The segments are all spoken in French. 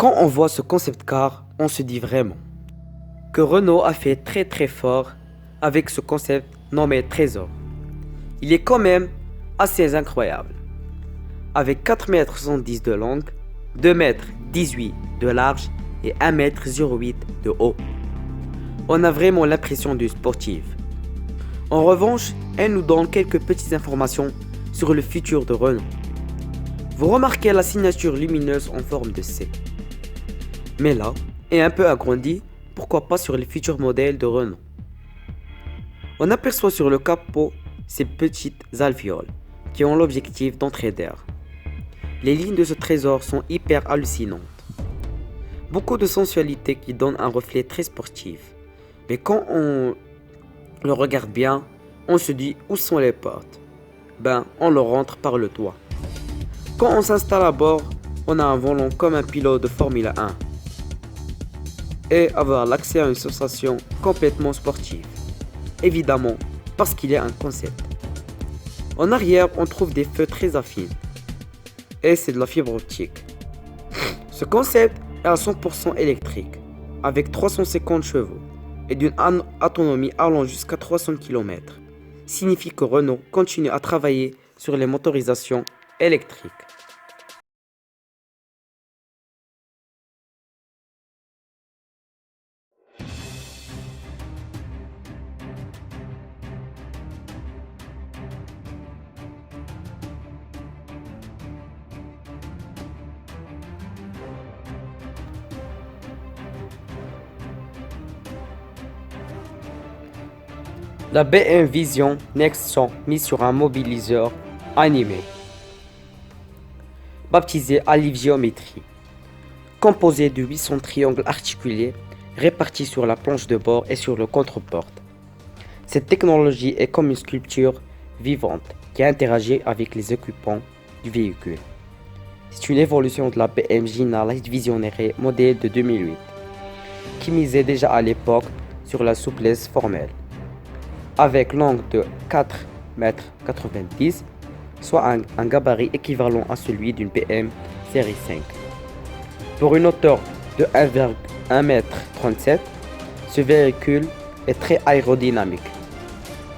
Quand on voit ce concept car, on se dit vraiment que Renault a fait très fort avec ce concept nommé Trésor. Il est quand même assez incroyable. Avec 4,70 m de longue, 2,18 m de large et 1,08 m de haut. On a vraiment l'impression d'une sportive. En revanche, elle nous donne quelques petites informations sur le futur de Renault. Vous remarquez la signature lumineuse en forme de C. Mais là, est un peu agrandie, pourquoi pas sur les futurs modèles de Renault. On aperçoit sur le capot ces petites alvéoles qui ont l'objectif d'entrée d'air. Les lignes de ce trésor sont hyper hallucinantes. Beaucoup de sensualité qui donne un reflet très sportif. Mais quand on le regarde bien, on se dit où sont les portes? On le rentre par le toit. Quand on s'installe à bord, on a un volant comme un pilote de Formule 1. Et avoir l'accès à une sensation complètement sportive. Évidemment, parce qu'il y a un concept. En arrière, on trouve des feux très affines. Et c'est de la fibre optique. Ce concept est à 100% électrique, avec 350 chevaux et d'une autonomie allant jusqu'à 300 km. Signifie que Renault continue à travailler sur les motorisations électriques. La BM Vision Next 100 mise sur un mobiliseur animé, baptisé Aliviométrie, composé de 800 triangles articulés répartis sur la planche de bord et sur le contre-porte. Cette technologie est comme une sculpture vivante qui interagit avec les occupants du véhicule. C'est une évolution de la BM Gina Light Visionary modèle de 2008, qui misait déjà à l'époque sur la souplesse formelle. Avec l'angle de 4,90 m, soit un gabarit équivalent à celui d'une BM série 5. Pour une hauteur de 1,37 m, ce véhicule est très aérodynamique,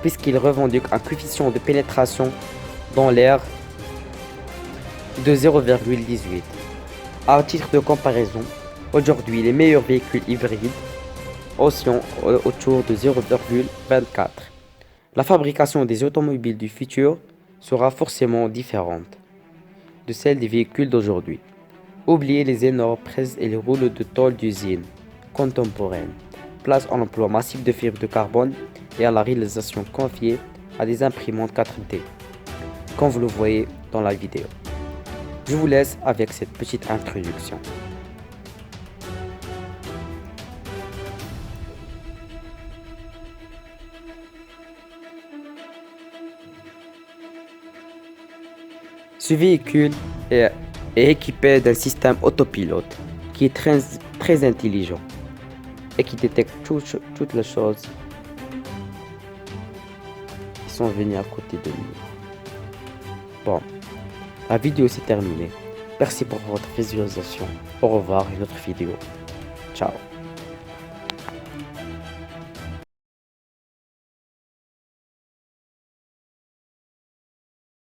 puisqu'il revendique un coefficient de pénétration dans l'air de 0,18. À titre de comparaison, aujourd'hui les meilleurs véhicules hybrides oscillent autour de 0,24. La fabrication des automobiles du futur sera forcément différente de celle des véhicules d'aujourd'hui. Oubliez les énormes presses et les rouleaux de tôle d'usine contemporaine. Place à l'emploi massif de fibres de carbone et à la réalisation confiée à des imprimantes 4D, comme vous le voyez dans la vidéo. Je vous laisse avec cette petite introduction. Ce véhicule est équipé d'un système autopilote qui est très intelligent et qui détecte toutes les choses qui sont venues à côté de nous. Bon, la vidéo s'est terminée. Merci pour votre visualisation. Au revoir, une autre vidéo. Ciao.